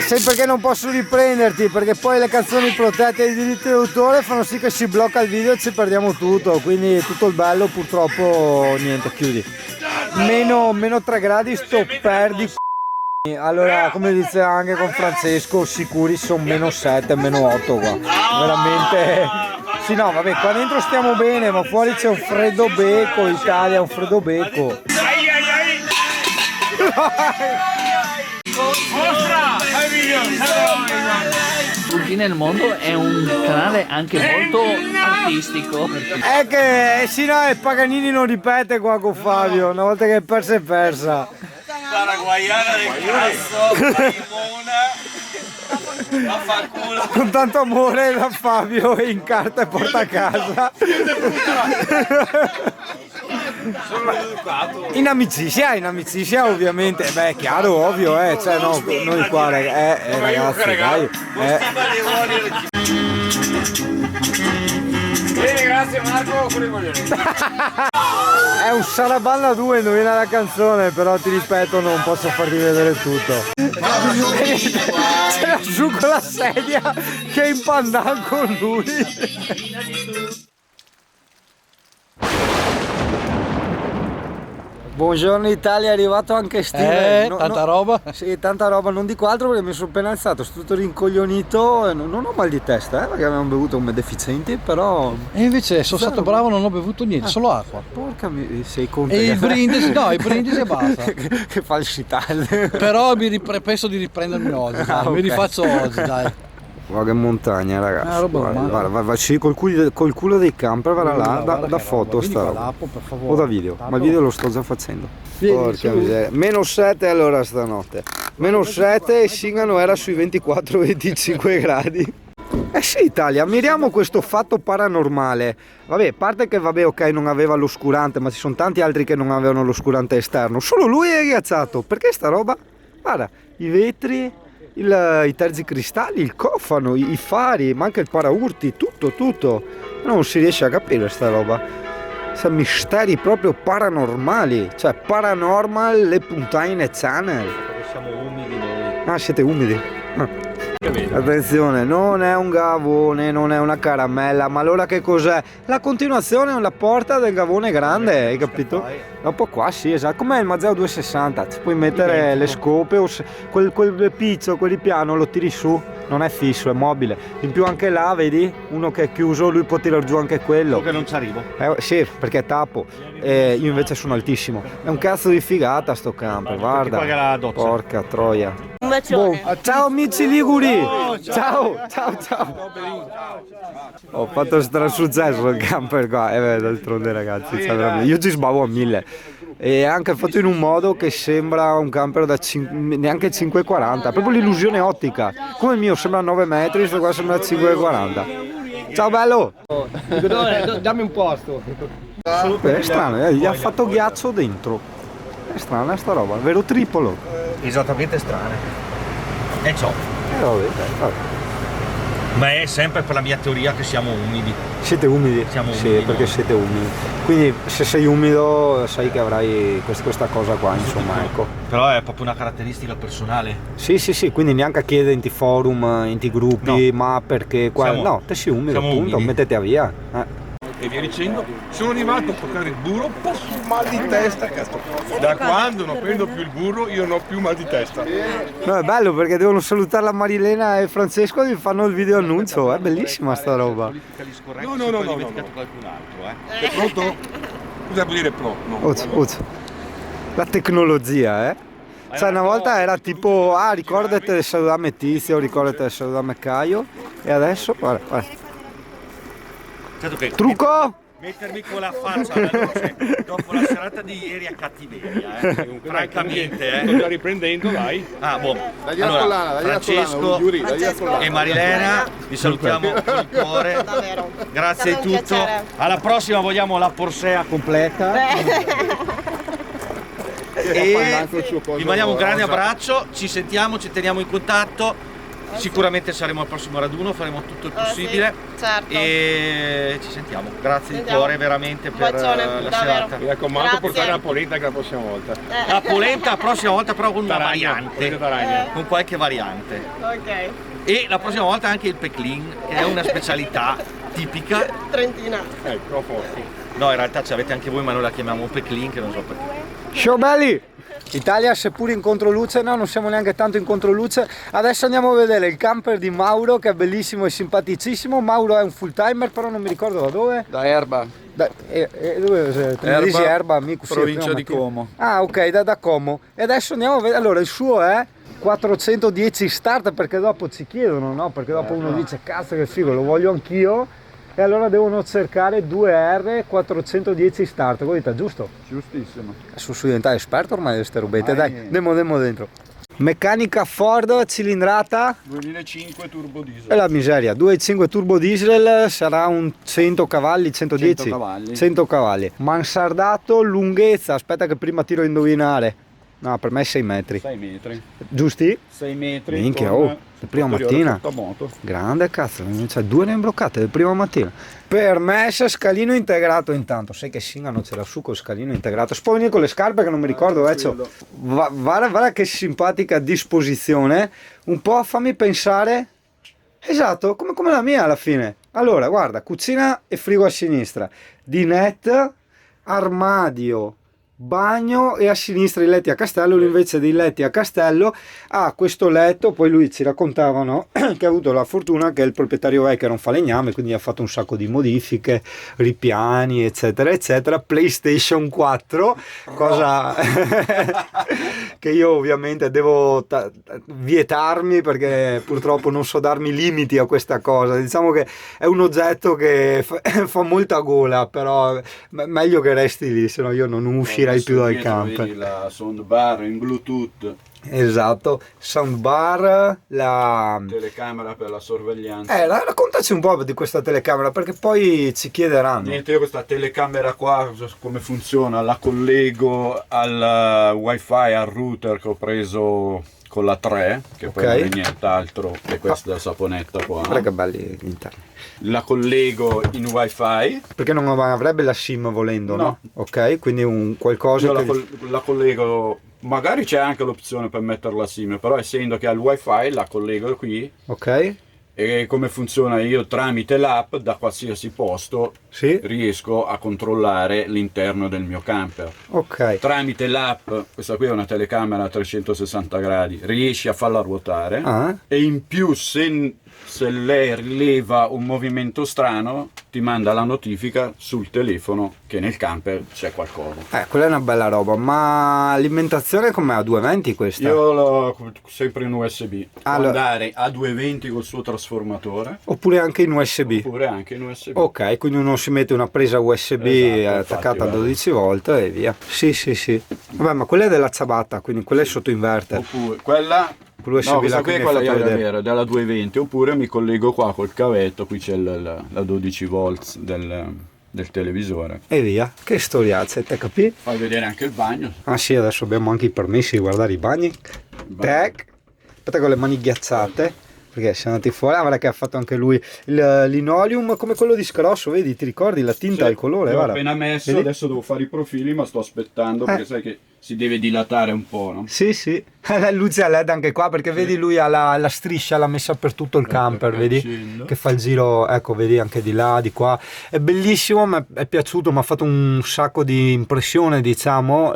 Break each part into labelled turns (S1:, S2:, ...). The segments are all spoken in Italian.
S1: sai perché non posso riprenderti? Perché poi le canzoni protette ai diritti d'autore fanno sì che si blocca il video e ci perdiamo tutto, quindi tutto il bello purtroppo niente, chiudi. Meno 3 gradi sto perdi. Allora, come dice anche con Francesco, sicuri sono meno 7, meno 8 qua. Veramente. Sì, no, vabbè, qua dentro stiamo bene, ma fuori c'è un freddo becco, Italia è un freddo becco.
S2: Tutti nel mondo è un canale anche molto artistico.
S1: È che sì, no, Paganini non ripete qua con Fabio, una volta che è persa è persa.
S3: Paraguayana del cazzo, Limona, vaffanculo.
S1: Con tanto amore da Fabio in carta e porta a casa. In amicizia ovviamente, beh, chiaro, ovvio, cioè no, noi qua ragazzi, dai.
S3: Bene, grazie Marco, pure i coglioni.
S1: È un Sarabanda 2, indovina la canzone, però ti ripeto non posso farti vedere tutto. C'era giù con la sedia che è in pandan con lui. Buongiorno Italia, è arrivato anche Steven.
S4: Tanta roba?
S1: Sì, tanta roba, non dico altro perché mi sono appena alzato, sono tutto rincoglionito e non ho mal di testa, perché abbiamo bevuto come deficienti, però...
S4: E invece sono stato bravo, non ho bevuto niente, solo acqua.
S1: Porca sei contento.
S4: E il brindisi, no, il brindisi e basta.
S1: Che falsità.
S4: Però penso di riprendermi oggi, dai.
S1: Okay.
S4: Mi rifaccio oggi, dai.
S1: Guarda che montagna ragazzi,
S4: roba
S1: va col culo dei camper, va là, da foto sta roba. O da video, ma il video lo sto già facendo. Porca miseria. Meno 7 allora stanotte, meno 7 e Singano era sui 24-25 gradi. Eh sì Italia, ammiriamo questo fatto paranormale. Vabbè, a parte che vabbè ok non aveva l'oscurante, ma ci sono tanti altri che non avevano l'oscurante esterno. Solo lui è ghiacciato, perché sta roba? Guarda, i vetri, i tergicristalli, il cofano, i fari, ma anche il paraurti, tutto. Non si riesce a capire sta roba. Sono misteri proprio paranormali, cioè Paranormal le puntaine channel.
S3: Perché siamo umidi noi.
S1: Ah, siete umidi. Attenzione, non è un gavone, non è una caramella, ma allora che cos'è? La continuazione è la porta del gavone grande, hai capito? Dopo qua sì, esatto, com'è il Mazzeo 260, ci puoi mettere le scope o quel pizzo, quelli piano lo tiri su, non è fisso, è mobile. In più anche là, vedi, uno che è chiuso, lui può tirare giù anche quello.
S3: So che non ci arrivo.
S1: Sì, perché è tappo, io invece sono altissimo. È un cazzo di figata sto camper, guarda. Porca troia. Ciao amici liguri! Ciao! Ho fatto strasuccesso il camper qua, d'altronde ragazzi, io ci sbavo a 1000 e anche fatto in un modo che sembra un camper da neanche 5,40, proprio l'illusione ottica, come il mio sembra 9 metri, questo qua sembra 5,40. Ciao bello!
S4: Dammi un posto.
S1: È strano, gli ha fatto ghiaccio dentro, è strana sta roba, vero tripolo.
S3: Esattamente strane. E ciò.
S1: Vabbè.
S3: Ma è sempre per la mia teoria che siamo umidi.
S1: Siete umidi?
S3: Siamo
S1: sì,
S3: umidi,
S1: perché
S3: no?
S1: siete umidi. Quindi se sei umido sai che avrai questa cosa qua, insomma, ecco.
S3: Però è proprio una caratteristica personale.
S1: Sì, quindi neanche chiede in forum, in gruppi, no. Ma perché qua... No, te sei umido, appunto, umidi. Mettete via.
S5: E via dicendo, sono arrivato a toccare il burro, un po' mal di testa, cazzo. Da quando non prendo più il burro io non ho più mal di testa.
S1: No, è bello perché devono salutare la Marilena e Francesco e fanno il video annuncio, è bellissima sta roba.
S5: No.
S3: Qualcun altro,
S5: È pronto? Cosa vuol dire pro? No.
S1: La tecnologia, Cioè una volta era tipo, ricordate di salutare Tizio, ricordate di salutare Caio, e adesso, guarda.
S3: Certo che
S1: Trucco?
S3: mettermi con la faccia alla luce dopo la serata di ieri a cattiveria, francamente.
S5: Sto già riprendendo, dai.
S3: Allora, Francesco e Marilena, vi salutiamo con il cuore. Grazie di tutto. Alla prossima vogliamo la Porsea completa. E vi mandiamo un grande abbraccio, ci sentiamo, ci teniamo in contatto. Sicuramente saremo al prossimo raduno, faremo tutto il possibile.
S6: Sì, certo.
S3: E ci sentiamo. Grazie di cuore veramente per la serata.
S5: Mi raccomando, portare la polenta anche la prossima volta.
S3: La polenta la prossima volta però con una
S5: Taragna,
S3: variante.
S5: polenta taragna.
S3: Con qualche variante.
S6: Ok.
S3: E la prossima volta anche il peclin, che è una specialità tipica.
S6: Trentina.
S5: Ecco, forti.
S3: No, in realtà ce l'avete anche voi, ma noi la chiamiamo peclin, che non so perché.
S1: Ciao belli! Italia seppur in controluce, no, non siamo neanche tanto in controluce. Adesso andiamo a vedere il camper di Mauro, che è bellissimo e simpaticissimo. Mauro è un full timer, però non mi ricordo da dove.
S7: Da Erba,
S1: Dove tu dici Erba, amico? Sì,
S7: provincia di
S1: prima mattina.
S7: Como.
S1: Ah, ok, da Como. E adesso andiamo a vedere. Allora, il suo è 410 start, perché dopo ci chiedono, no? Perché dopo uno dice cazzo che figo, lo voglio anch'io. E allora devono cercare 2R 410 start, voi dite giusto?
S7: Giustissimo.
S1: Sono diventato esperto ormai di queste robette, dai, andiamo dentro. Meccanica Ford, cilindrata
S7: 2005 turbo diesel.
S1: e la miseria, 2.5 turbo diesel, sarà un 100 cavalli, 110?
S7: 100 cavalli.
S1: 100 cavalli. Mansardato, lunghezza, aspetta che prima tiro a indovinare. No, per me è 6 metri.
S7: 6 metri.
S1: Giusti?
S7: 6 metri.
S1: Minchia,
S7: con
S1: oh, la prima mattina.
S7: sottomoto.
S1: Grande cazzo, cioè 2 ne imbloccate la prima mattina. Per me è scalino integrato intanto, sai che Singano c'era su con scalino integrato. Poi venire con le scarpe che non mi ricordo, guarda che simpatica disposizione. Un po' fammi pensare, esatto, come la mia alla fine. Allora, guarda, cucina e frigo a sinistra, dinette, armadio, bagno e a sinistra i letti a castello. Lui invece dei letti a castello ha questo letto. Poi lui ci raccontavano che ha avuto la fortuna che il proprietario vecchio era un falegname, quindi ha fatto un sacco di modifiche, ripiani eccetera eccetera. PlayStation 4, cosa che io ovviamente devo vietarmi, perché purtroppo non so darmi limiti a questa cosa. Diciamo che è un oggetto che fa molta gola, però meglio che resti lì, se no io non uscirei più dal camper.
S7: Vedi la soundbar in Bluetooth,
S1: Esatto, soundbar, la
S7: telecamera per la sorveglianza.
S1: raccontaci un po' di questa telecamera, perché poi ci chiederanno.
S7: Niente, io questa telecamera qua come funziona? La collego al wifi, al router che ho preso con la 3, che poi non è nient'altro che questa saponetta qua.
S1: Guarda che belli gli interni.
S7: La collego in wifi.
S1: Perché non avrebbe la SIM volendo, no? Ok, quindi un qualcosa
S7: Io
S1: che...
S7: la collego, magari c'è anche l'opzione per mettere la SIM, però essendo che ha il wifi la collego qui.
S1: Ok.
S7: E come funziona? Io tramite l'app da qualsiasi posto riesco a controllare l'interno del mio camper.
S1: Ok.
S7: Tramite l'app, questa qui è una telecamera a 360 gradi, riesci a farla ruotare e in più se lei rileva un movimento strano ti manda la notifica sul telefono che nel camper c'è qualcosa.
S1: Quella è una bella roba, ma l'alimentazione com'è? A 220 questa?
S7: Io l'ho sempre in USB. Può
S1: Allora,
S7: andare a 220 col suo trasformatore.
S1: Oppure anche in USB?
S7: Oppure anche in USB.
S1: Ok, quindi uno si mette una presa USB attaccata a 12 volt e via. Sì. Vabbè, ma quella è della ciabatta, quindi quella è sotto inverter.
S7: Oppure quella...
S1: No,
S7: questa qui è quella della 220, oppure mi collego qua col cavetto, qui c'è la 12 volts del televisore.
S1: E via, che storiazze, te capi?
S7: Fai vedere anche il bagno.
S1: Ah sì, adesso abbiamo anche i permessi di guardare i bagni. Tac. Aspetta con le mani ghiacciate, perché siamo andati fuori. Guarda che ha fatto anche lui il linoleum come quello di Scrosso, vedi, ti ricordi la tinta e il colore?
S7: L'ho appena messo, vedi? Adesso devo fare i profili, ma sto aspettando perché sai che si deve dilatare un po', no?
S1: Sì. Luce a LED anche qua, perché vedi lui ha la striscia, l'ha messa per tutto il camper, vedi? Che fa il giro, ecco, vedi anche di là, di qua. È bellissimo, mi è piaciuto, mi ha fatto un sacco di impressione, diciamo.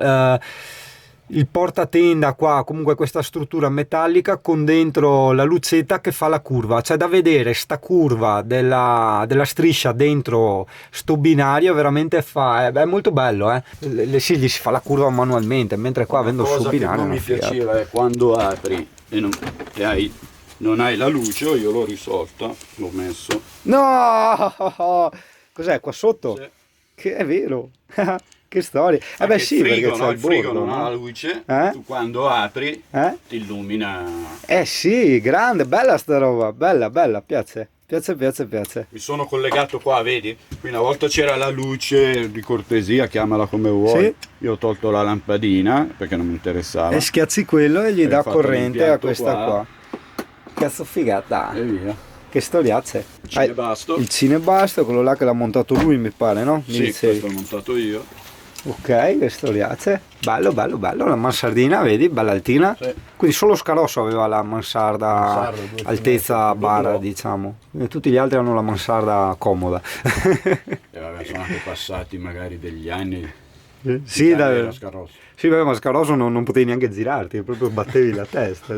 S1: Il portatenda qua, comunque questa struttura metallica con dentro la lucetta che fa la curva, c'è da vedere sta curva della striscia dentro sto binario, veramente è molto bello, sì, gli si fa la curva manualmente, mentre qua avendo sto binario
S7: non mi piaceva è quando apri e non hai la luce, io l'ho risolta, l'ho messo.
S1: No, cos'è qua sotto?
S7: Sì.
S1: Che è vero. Che storia. Beh sì,
S7: frigo,
S1: perché c'è
S7: il frigo
S1: bordo,
S7: non ha la luce, tu quando apri ti illumina.
S1: Sì, grande, bella sta roba, bella, piace.
S7: Mi sono collegato qua, vedi? Qui una volta c'era la luce, di cortesia, chiamala come vuoi. Sì. Io ho tolto la lampadina perché non mi interessava.
S1: E schiacci quello e gli dà corrente a questa qua. cazzo figata.
S7: E via.
S1: Che storiazze.
S7: Cinebasto.
S1: Il cinebasto, quello là che l'ha montato lui mi pare, no? Mi
S7: Sì,
S1: dicevi.
S7: questo l'ho montato io.
S1: Ok, che storiazze. Bello, bello, bello. La mansardina, vedi, bella altina.
S7: Sì.
S1: Quindi solo Scarosso aveva la mansarda
S7: Mansarda, 2
S1: altezza
S7: finestre,
S1: bara,
S7: due
S1: diciamo. E tutti gli altri hanno la mansarda comoda.
S7: E vabbè, sono anche passati magari degli anni.
S1: Sì,
S7: Era Scarrosso.
S1: sì, beh, ma Scaroso non potevi neanche girarti, proprio battevi la testa.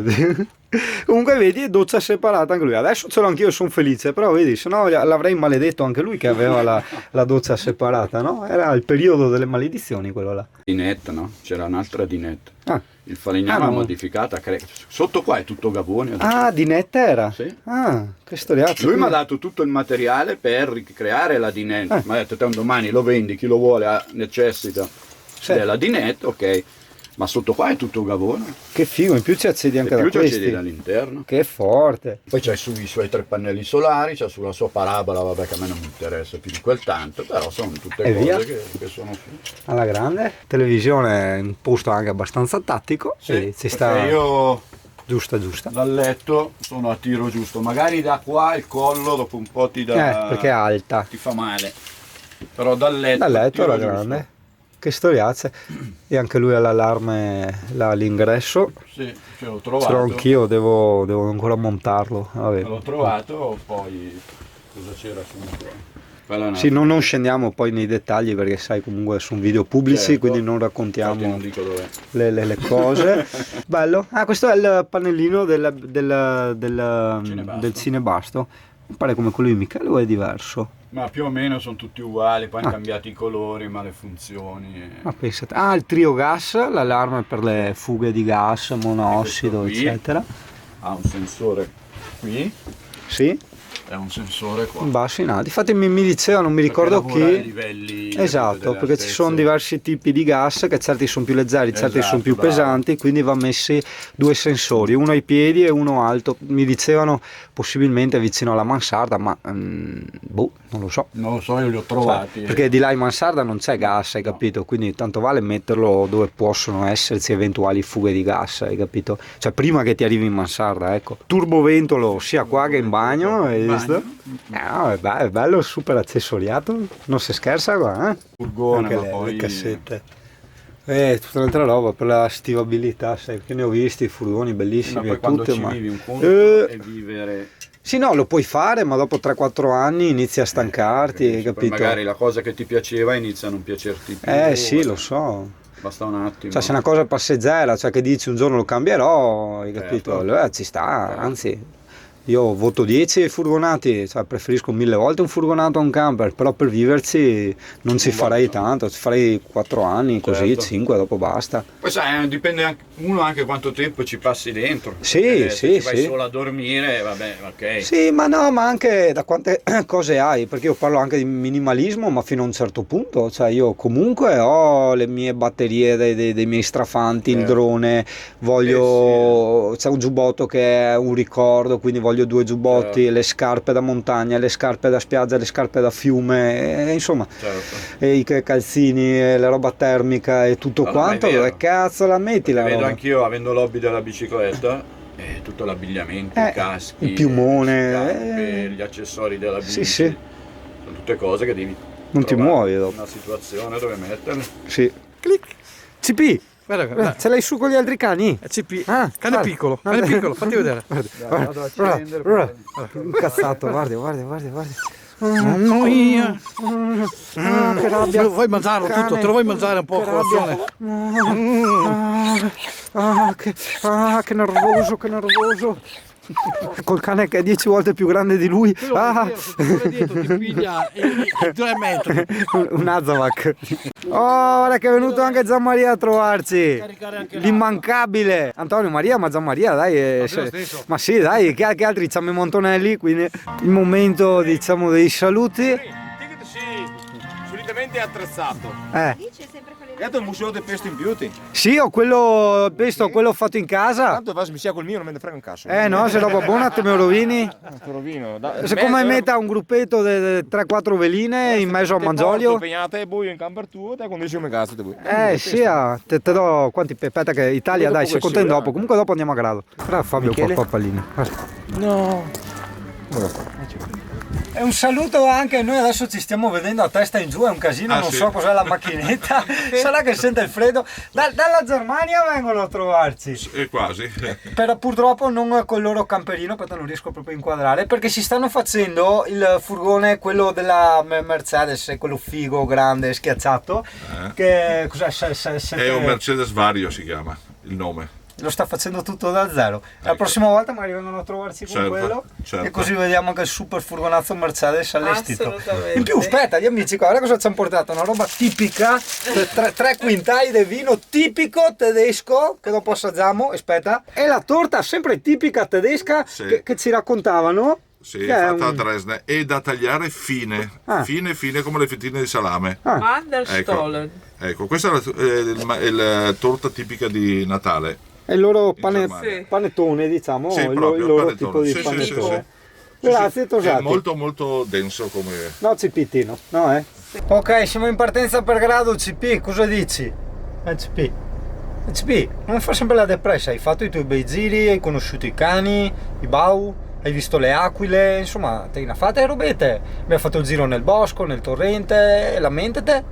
S1: Comunque vedi, doccia separata anche lui. Adesso ce l'ho anch'io, sono felice, però vedi, se no l'avrei maledetto anche lui che aveva la doccia separata, no? Era il periodo delle maledizioni quello là.
S7: Dinette, no? C'era un'altra dinette.
S1: Ah,
S7: Il falegname
S1: no.
S7: modificata. Sotto qua è tutto Gavone.
S1: ah dinette era?
S7: Sì.
S1: Ah, che storiazzo.
S7: Lui mi ha dato tutto il materiale per ricreare la dinette. Mi ha detto, te un domani lo vendi, chi lo vuole necessita della dinette, ok. Ma sotto qua è tutto Gavone.
S1: Che figo, in più ci accedi anche
S7: E
S1: da
S7: più ci
S1: questi.
S7: accedi dall'interno.
S1: Che forte.
S7: Poi c'hai su i suoi 3 pannelli solari, c'ha sulla sua parabola, vabbè che a me non mi interessa più di quel tanto, però sono tutte
S1: E via.
S7: cose che sono su.
S1: Alla grande. Televisione in un posto anche abbastanza tattico.
S7: Sì,
S1: Ci sta
S7: perché io
S1: giusta, giusta.
S7: dal letto sono a tiro giusto, magari da qua il collo dopo un po' ti dà...
S1: Perché è alta.
S7: ti fa male, però dal letto...
S1: Da letto
S7: tiro
S1: alla
S7: giusto.
S1: grande. Che storiazze. E anche lui ha l'allarme là all'ingresso.
S7: Sì, ce l'ho
S1: Ce l'ho
S7: trovato.
S1: anch'io, devo ancora montarlo. Vabbè.
S7: L'ho trovato, poi cosa c'era su? Quella è una-
S1: Sì, non scendiamo poi nei dettagli perché sai comunque sono video pubblici,
S7: Certo.
S1: quindi non
S7: Infatti
S1: raccontiamo
S7: non dico dov'è.
S1: le cose. Bello. Ah, questo è il pannellino
S7: Cinebasto.
S1: del cinebasto. Mi pare come quello di Michele o è diverso?
S7: Ma più o meno sono tutti uguali, poi hanno
S1: Ah.
S7: cambiato i colori, ma le funzioni...
S1: Ma pensate. Ah, il trio gas, l'allarme per le fughe di gas, monossido,
S7: Questo qui.
S1: eccetera.
S7: Ha un sensore qui
S1: Sì,
S7: e un sensore qua.
S1: in basso in alto. Infatti mi diceva, non mi ricordo
S7: Perché lavora a
S1: chi.
S7: livelli
S1: Esatto,
S7: delle
S1: perché ci sono
S7: altezze.
S1: diversi tipi di gas, che certi sono più leggeri, certi
S7: Esatto,
S1: sono più
S7: bravo.
S1: pesanti, quindi va messi 2 sensori, uno ai piedi e uno alto. Mi dicevano possibilmente vicino alla mansarda, ma boh, non lo so.
S7: Non lo so, io li ho trovati.
S1: Perché di là in mansarda non c'è gas, hai capito? Quindi tanto vale metterlo dove possono esserci eventuali fughe di gas, hai capito? Cioè prima che ti arrivi in mansarda, ecco. Turboventolo sia qua che in bagno, hai visto? No, è bello, super accessoriato, non si scherza qua, eh?
S7: Furgone,
S1: Anche
S7: ma
S1: le
S7: poi...
S1: cassette. Tutta un'altra roba per la stivabilità, sai, perché ne ho visti furgoni
S7: Ma
S1: bellissimi
S7: poi
S1: e
S7: quando
S1: tutto,
S7: ci
S1: ma...
S7: vivi un conto e vivere...
S1: Sì, no, lo puoi fare, ma dopo 3-4 anni inizi a stancarti, hai
S7: poi
S1: capito?
S7: magari la cosa che ti piaceva inizia a non piacerti più.
S1: Sì, lo so.
S7: Basta un attimo.
S1: Cioè, se è una cosa passeggera, cioè che dici un giorno lo cambierò, hai capito?
S7: Certo.
S1: Allora ci sta, anzi, io voto 10 ai furgonati, cioè preferisco 1000 volte un furgonato a un camper, però per viverci non ci farei tanto, ci farei 4 anni, così,
S7: Certo.
S1: 5, dopo basta.
S7: Poi sai, dipende anche quanto tempo ci passi dentro.
S1: Sì,
S7: Perché
S1: sì,
S7: se vai
S1: sì.
S7: solo a dormire, vabbè, ok.
S1: Sì, ma no, ma anche da quante cose hai, perché io parlo anche di minimalismo, ma fino a un certo punto, cioè io comunque ho le mie batterie dei miei strafanti, il drone, voglio, c'è un giubbotto che è un ricordo, quindi voglio 2 giubbotti, le scarpe da montagna, le scarpe da spiaggia, le scarpe da fiume, insomma,
S7: Certo.
S1: e i calzini, e la roba termica e tutto
S7: No, no, ma è
S1: quanto,
S7: vero.
S1: dove cazzo la metti la
S7: Vedo
S1: roba?
S7: anch'io, avendo l'hobby della bicicletta, tutto l'abbigliamento, i caschi,
S1: il piumone,
S7: le scarpe, gli accessori della bici.
S1: Sì, sì.
S7: Sono tutte cose che devi
S1: Non ti
S7: trovare
S1: muovi dopo.
S7: una situazione dove metterle.
S1: Sì. Clic. CP,
S4: Guarda,
S1: ce l'hai su con gli altri cani?
S4: è CP.
S1: Ah,
S4: Cane
S1: guarda.
S4: piccolo,
S1: Guarda.
S4: cane piccolo, fatti vedere.
S7: Vado a accendere.
S1: Incazzato, guarda.
S4: Mamma mia.
S1: Che rabbia.
S4: Vuoi mangiarlo
S1: Cane.
S4: tutto? Te lo vuoi mangiare un po' a
S1: Che
S4: colazione?
S1: Che nervoso. Col cane che è 10 volte più grande di lui.
S4: Dietro ti piglia i 3 metri.
S1: Un Azavac. Oh, guarda che è venuto anche Gianmaria a trovarci. L'immancabile. Antonio Maria, ma Gianmaria, dai. Ma sì, dai, che altri c'hanno i Montonelli, quindi il momento, diciamo, dei saluti.
S5: Il ticket sì, solitamente è attrezzato.
S6: Dice sempre con le
S3: Questo è un museo del pesto in beauty.
S1: Sì, ho quello pesto, quello fatto in casa.
S3: Tanto va a smischiare col mio, non me ne frega un cazzo.
S1: No, se roba buona te me lo rovini.
S3: Te rovino.
S1: Secondo me metta un gruppetto di 3-4 veline in mezzo a Mangiolio.
S3: Impegnate e buio in camper tuo, te condisci come cazzo te vuoi.
S1: Sì, te do quanti aspetta che Italia dai, sei contento dopo. Comunque dopo andiamo a grado. Però Fabio un po' pallino.
S3: No.
S1: E un saluto anche, noi adesso ci stiamo vedendo a testa in giù, è un casino, non so cos'è la macchinetta, sarà che sente il freddo. Dalla Germania vengono a trovarci.
S5: Quasi.
S1: Però purtroppo non con il loro camperino, perché non riesco proprio a inquadrare, perché si stanno facendo il furgone, quello della Mercedes, quello figo, grande, schiacciato, che cos'è?
S5: È un Mercedes Vario si chiama il nome.
S1: Lo sta facendo tutto da zero. La prossima volta magari vengono a trovarci con quello e così vediamo anche il super furgonazzo Mercedes allestito. In più, aspetta, gli amici qua, guarda cosa ci hanno portato, una roba tipica, 3 quintali di vino tipico tedesco che dopo assaggiamo, aspetta, e la torta sempre tipica tedesca che ci raccontavano.
S5: Sì, fatta a Dresda e da tagliare fine, fine come le fettine di salame. Ecco, questa è la torta tipica di Natale.
S1: È il loro panettone, diciamo, il loro tipo di panettone. Grazie, Tosati.
S5: È molto molto denso come...
S1: No, CP, no. Ok, siamo in partenza per grado, CP, cosa dici? CP, non fa sempre la depressa, hai fatto i tuoi bei giri, hai conosciuto i cani, i bau, hai visto le aquile, insomma, te ne fate robette. Abbiamo fatto il giro nel bosco, nel torrente, lamentate.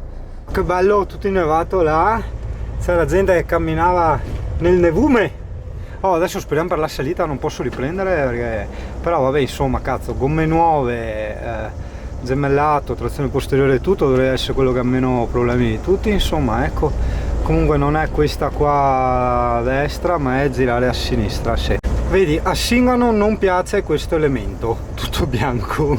S1: Che bello, tutto innevato là, c'è la gente che camminava nel nevume. Adesso speriamo per la salita non posso riprendere perché... però vabbè, insomma, cazzo, gomme nuove, gemellato, trazione posteriore e tutto, dovrebbe essere quello che ha meno problemi di tutti, insomma, ecco. Comunque non è questa qua a destra, ma è girare a sinistra, sì. Vedi, a Singano non piace questo elemento, tutto bianco.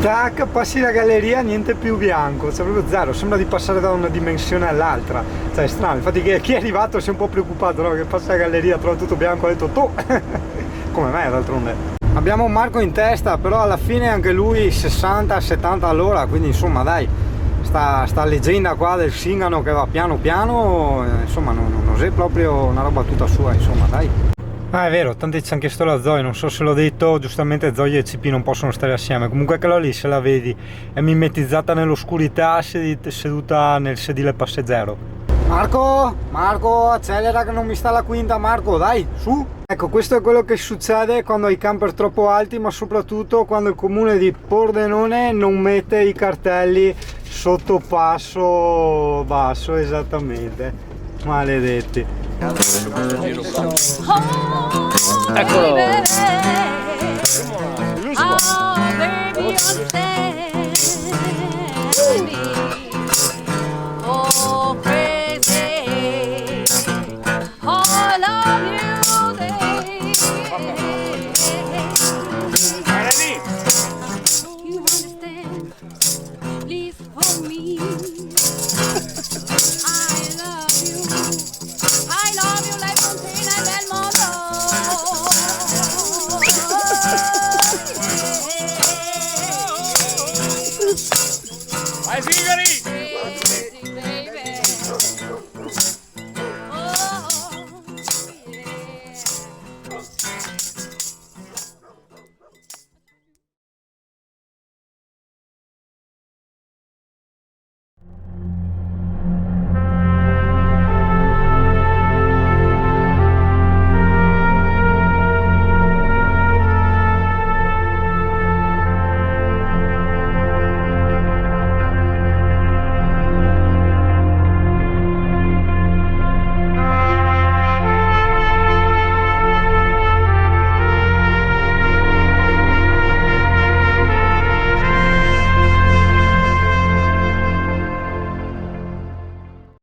S1: Tac, passi la galleria, niente più bianco, c'è proprio zero, sembra di passare da una dimensione all'altra. Cioè è strano, infatti chi è arrivato si è un po' preoccupato, no? Che passa la galleria, trova tutto bianco, ha detto tu, come me d'altronde. Abbiamo un Marco in testa, però alla fine anche lui 60-70 all'ora, quindi insomma dai, sta leggenda qua del Singano che va piano piano, insomma non è proprio una roba tutta sua, insomma dai. È vero, tanti ci hanno chiesto la Zoe, non so se l'ho detto, giustamente Zoe e CP non possono stare assieme, comunque quella lì se la vedi è mimetizzata nell'oscurità seduta nel sedile passeggero. Marco, accelera che non mi sta la quinta, Marco, dai, su! Ecco, questo è quello che succede quando hai camper troppo alti, ma soprattutto quando il comune di Pordenone non mette i cartelli sotto passo basso, esattamente, maledetti.
S2: Eccolo.
S5: Vai Sigari!